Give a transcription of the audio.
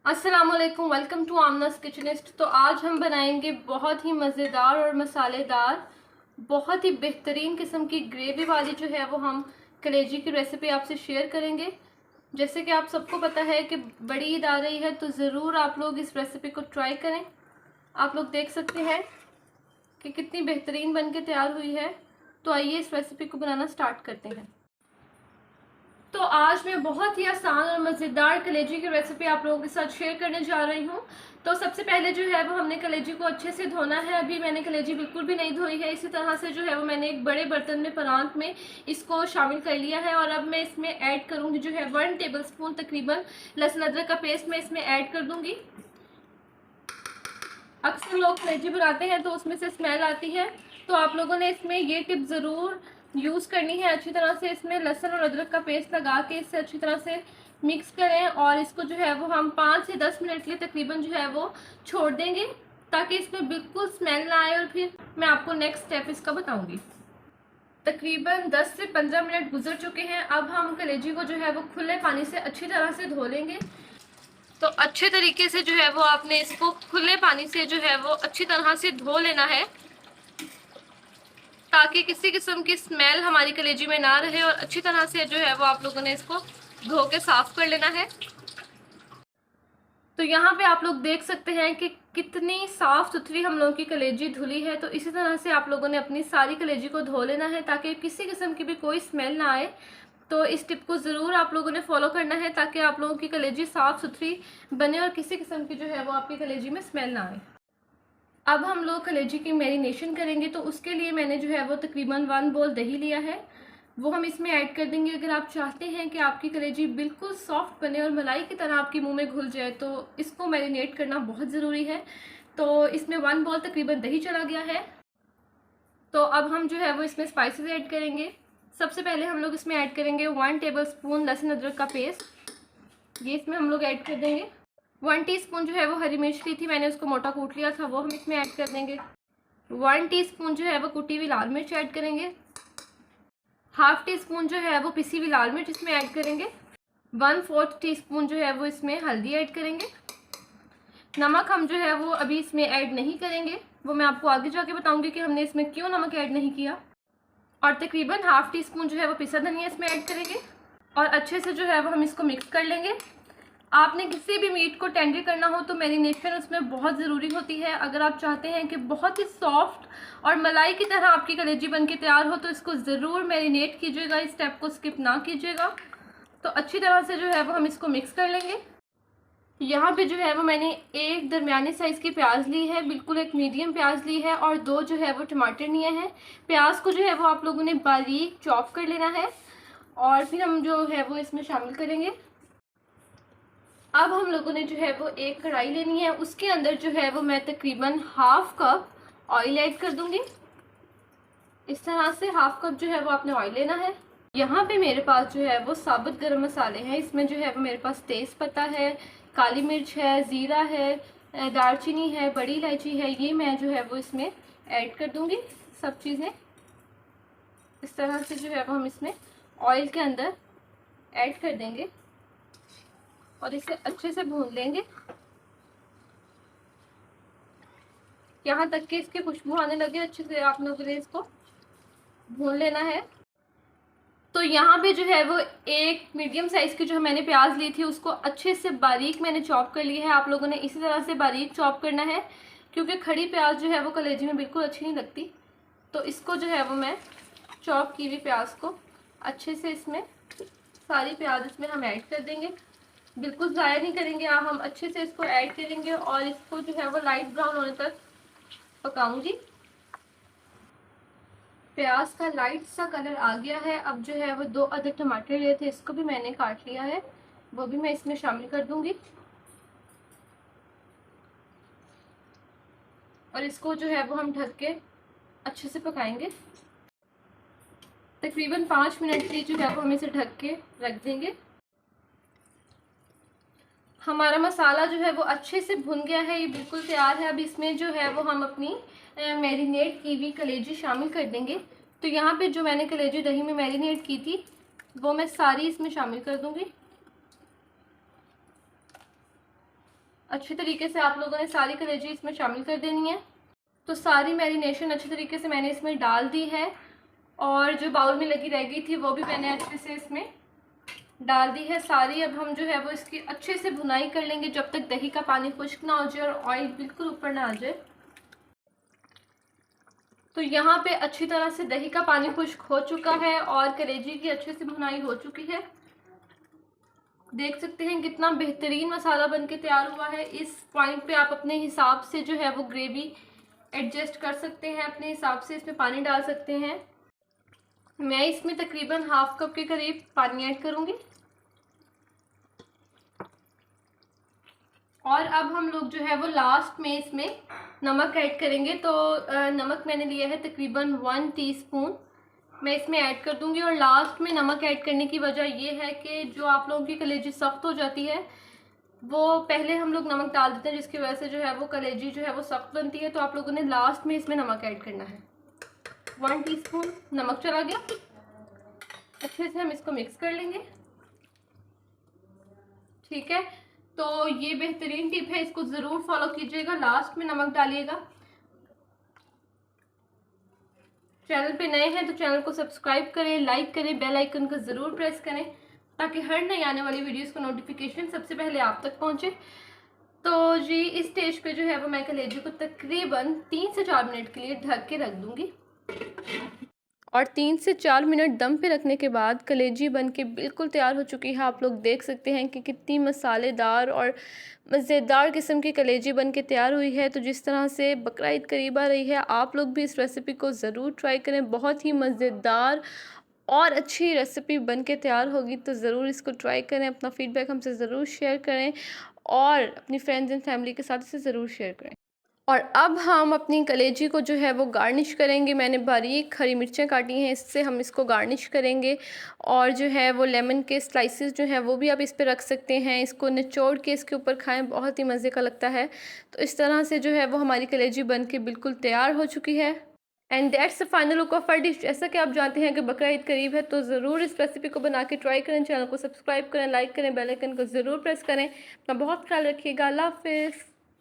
अस्सलाम वालेकुम, welcome to आमनास किचनिस्ट। तो आज हम बनाएंगे बहुत ही मज़ेदार और मसालेदार, बहुत ही बेहतरीन किस्म की ग्रेवी वाली जो है वो हम कलेजी की रेसिपी आपसे शेयर करेंगे। जैसे कि आप सबको पता है कि बड़ी ईद आ रही है, तो ज़रूर आप लोग इस रेसिपी को ट्राई करें। आप लोग देख सकते हैं कि कितनी बेहतरीन बन के तैयार हुई है। तो आइए इस रेसिपी को बनाना स्टार्ट करते हैं। तो आज मैं बहुत ही आसान और मज़ेदार कलेजी की रेसिपी आप लोगों के साथ शेयर करने जा रही हूँ। तो सबसे पहले जो है वो हमने कलेजी को अच्छे से धोना है। अभी मैंने कलेजी बिल्कुल भी नहीं धोई है। इसी तरह से जो है वो मैंने एक बड़े बर्तन में परात में इसको शामिल कर लिया है। और अब मैं इसमें ऐड करूँगी जो है 1 टेबलस्पून तकरीबन लहसुन अदरक का पेस्ट मैं इसमें ऐड कर दूँगी। अक्सर लोग कलेजी बनाते हैं तो उसमें से स्मेल आती है, तो आप लोगों ने इसमें ये टिप ज़रूर यूज़ करनी है। अच्छी तरह से इसमें लहसुन और अदरक का पेस्ट लगा के इससे अच्छी तरह से मिक्स करें और इसको जो है वो हम 5 से 10 मिनट के लिए तकरीबन जो है वो छोड़ देंगे, ताकि इसमें बिल्कुल स्मेल ना आए। और फिर मैं आपको नेक्स्ट स्टेप इसका बताऊंगी। तकरीबन 10 से 15 मिनट गुजर चुके हैं। अब हम कलेजी को जो है वो खुले पानी से अच्छी तरह से धो लेंगे। तो अच्छे तरीके से जो है वो आपने इसको खुले पानी से जो है वो अच्छी तरह से धो लेना है, ताकि किसी किस्म की स्मेल हमारी कलेजी में ना रहे। और अच्छी तरह से जो है वो आप लोगों ने इसको धो के साफ कर लेना है। तो यहाँ पे आप लोग देख सकते हैं कि कितनी साफ सुथरी हम लोगों की कलेजी धुली है। तो इसी तरह से आप लोगों ने अपनी सारी कलेजी को धो लेना है, ताकि किसी किस्म की भी कोई स्मेल ना आए। तो इस टिप को ज़रूर आप लोगों ने फॉलो करना है, ताकि आप लोगों की कलेजी साफ़ सुथरी बने और किसी किस्म की जो है वो आपकी कलेजी में स्मेल ना आए। अब हम लोग कलेजी की मैरिनेशन करेंगे। तो उसके लिए मैंने जो है वो तकरीबन 1 बोल दही लिया है, वो हम इसमें ऐड कर देंगे। अगर आप चाहते हैं कि आपकी कलेजी बिल्कुल सॉफ्ट बने और मलाई की तरह आपके मुंह में घुल जाए, तो इसको मैरिनेट करना बहुत ज़रूरी है। तो इसमें 1 बोल तकरीबन दही चला गया है। तो अब हम जो है वो इसमें स्पाइसेस ऐड करेंगे। सबसे पहले हम लोग इसमें ऐड करेंगे 1 टेबलस्पून लहसुन अदरक का पेस्ट, ये इसमें हम लोग ऐड कर देंगे। 1 टीस्पून जो है वो हरी मिर्च ली थी, मैंने उसको मोटा कूट लिया था, वो हम इसमें ऐड कर देंगे। 1 टीस्पून जो है वो कुटी हुई लाल मिर्च ऐड करेंगे। हाफ टी स्पून जो है वो पिसी हुई लाल मिर्च इसमें ऐड करेंगे। 1/4 टीस्पून जो है वो इसमें हल्दी ऐड करेंगे। नमक हम जो है वो अभी इसमें ऐड नहीं करेंगे, वो मैं आपको आगे जाके बताऊंगी कि हमने इसमें क्यों नमक ऐड नहीं किया। और तकरीबन हाफ टी स्पून जो है वो पिसा धनिया इसमें ऐड करेंगे और अच्छे से जो है वो हम इसको मिक्स कर लेंगे। आपने किसी भी मीट को टेंडर करना हो तो मैरिनेशन उसमें बहुत ज़रूरी होती है। अगर आप चाहते हैं कि बहुत ही सॉफ्ट और मलाई की तरह आपकी कलेजी बन के तैयार हो, तो इसको ज़रूर मैरिनेट कीजिएगा, इस स्टेप को स्किप ना कीजिएगा। तो अच्छी तरह से जो है वो हम इसको मिक्स कर लेंगे। यहाँ पे जो है वो मैंने एक दरमियानी साइज़ की प्याज ली है, बिल्कुल एक मीडियम प्याज ली है, और 2 जो है वो टमाटर लिए हैं। प्याज को जो है वो आप लोगों ने बारीक चॉप कर लेना है और फिर हम जो है वो इसमें शामिल करेंगे। अब हम लोगों ने जो है वो एक कढ़ाई लेनी है, उसके अंदर जो है वो मैं तकरीबन हाफ कप ऑयल ऐड कर दूंगी। इस तरह से हाफ कप जो है वो आपने ऑयल लेना है। यहाँ पे मेरे पास जो है वो साबुत गरम मसाले हैं। इसमें जो है वो मेरे पास तेज़ पत्ता है, काली मिर्च है, ज़ीरा है, दालचीनी है, बड़ी इलायची है, ये मैं जो है वो इसमें ऐड कर दूंगी। सब चीज़ें इस तरह से जो है वो हम इसमें ऑयल के अंदर ऐड कर देंगे और इसे अच्छे से भून लेंगे, यहाँ तक कि इसकी खुशबू आने लगे। अच्छे से आप लोगों ने इसको भून लेना है। तो यहाँ पे जो है वो एक मीडियम साइज़ की जो मैंने प्याज ली थी, उसको अच्छे से बारीक मैंने चॉप कर लिया है। आप लोगों ने इसी तरह से बारीक चॉप करना है, क्योंकि खड़ी प्याज जो है वो कलेजी में बिल्कुल अच्छी नहीं लगती। तो इसको जो है वो मैं चॉप की हुई प्याज को अच्छे से इसमें सारी प्याज इसमें हम ऐड कर देंगे। बिल्कुल ज़ाया नहीं करेंगे, हम अच्छे से इसको ऐड करेंगे और इसको जो है वो लाइट ब्राउन होने तक पकाऊंगी। प्याज का लाइट सा कलर आ गया है। अब जो है वो 2 अदर टमाटर लिए थे, इसको भी मैंने काट लिया है, वो भी मैं इसमें शामिल कर दूंगी और इसको जो है वो हम ढक के अच्छे से पकाएंगे। तकरीबन 5 मिनट के लिए जो है वो हम इसे ढक के रख देंगे। हमारा मसाला जो है वो अच्छे से भुन गया है, ये बिल्कुल तैयार है। अब इसमें जो है वो हम अपनी मैरिनेट की हुई कलेजी शामिल कर देंगे। तो यहाँ पे जो मैंने कलेजी दही में मैरिनेट की थी, वो मैं सारी इसमें शामिल कर दूंगी। अच्छी तरीके से आप लोगों ने सारी कलेजी इसमें शामिल कर देनी है। तो सारी मैरिनेशन अच्छी तरीके से मैंने इसमें डाल दी है, और जो बाउल में लगी रह गई थी वो भी मैंने अच्छे से इसमें डाल दी है सारी। अब हम जो है वो इसकी अच्छे से भुनाई कर लेंगे जब तक दही का पानी खुश्क ना हो जाए और ऑयल बिल्कुल ऊपर ना आ जाए। तो यहाँ पे अच्छी तरह से दही का पानी खुश्क हो चुका है और कलेजी की अच्छे से भुनाई हो चुकी है। देख सकते हैं कितना बेहतरीन मसाला बनके तैयार हुआ है। इस पॉइंट पे आप अपने हिसाब से जो है वो ग्रेवी एडजस्ट कर सकते हैं, अपने हिसाब से इसमें पानी डाल सकते हैं। मैं इसमें तकरीबन हाफ कप के करीब पानी ऐड करूंगी। और अब हम लोग जो है वो लास्ट में इसमें नमक ऐड करेंगे। तो नमक मैंने लिया है तकरीबन 1 टीस्पून, मैं इसमें ऐड कर दूंगी। और लास्ट में नमक ऐड करने की वजह ये है कि जो आप लोगों की कलेजी सख्त हो जाती है वो पहले हम लोग नमक डाल देते हैं, जिसकी वजह से जो है वो कलेजी जो है वो सख्त बनती है। तो आप लोगों ने लास्ट में इसमें नमक ऐड करना है। 1 टीस्पून नमक चला गया। अच्छे से हम इसको मिक्स कर लेंगे। ठीक है, तो ये बेहतरीन टिप है, इसको ज़रूर फॉलो कीजिएगा, लास्ट में नमक डालिएगा। चैनल पे नए हैं तो चैनल को सब्सक्राइब करें, लाइक करें, बेल आइकन को ज़रूर प्रेस करें ताकि हर नई आने वाली वीडियोस का नोटिफिकेशन सबसे पहले आप तक पहुंचे। तो जी इस स्टेज पे जो है वो मैं कलेजी को तकरीबन 3 से 4 मिनट के लिए ढक के रख दूंगी। और 3 से 4 मिनट दम पे रखने के बाद कलेजी बन के बिल्कुल तैयार हो चुकी है। आप लोग देख सकते हैं कि कितनी मसालेदार और मज़ेदार किस्म की कलेजी बन के तैयार हुई है। तो जिस तरह से बकरा ईद करीब आ रही है, आप लोग भी इस रेसिपी को ज़रूर ट्राई करें। बहुत ही मज़ेदार और अच्छी रेसिपी बन के तैयार होगी, तो ज़रूर इसको ट्राई करें। अपना फ़ीडबैक हमसे ज़रूर शेयर करें और अपनी फ्रेंड्स एंड फैमिली के साथ इसे ज़रूर शेयर करें। और अब हम अपनी कलेजी को जो है वो गार्निश करेंगे। मैंने बारीक हरी मिर्चें काटी हैं, इससे हम इसको गार्निश करेंगे। और जो है वो लेमन के स्लाइसेस जो हैं वो भी आप इस पे रख सकते हैं। इसको निचोड़ के इसके ऊपर खाएं, बहुत ही मज़े का लगता है। तो इस तरह से जो है वो हमारी कलेजी बन के बिल्कुल तैयार हो चुकी है। And that's the final look of our dish. जैसा कि आप जानते हैं कि बकरा ईद करीब है, तो ज़रूर इस रेसिपी को बना के ट्राई करें। चैनल को सब्सक्राइब करें, लाइक करें, बेल आइकन को ज़रूर प्रेस करें। अपना बहुत ख्याल रखिएगा। अल्लाह हाफ़िज़।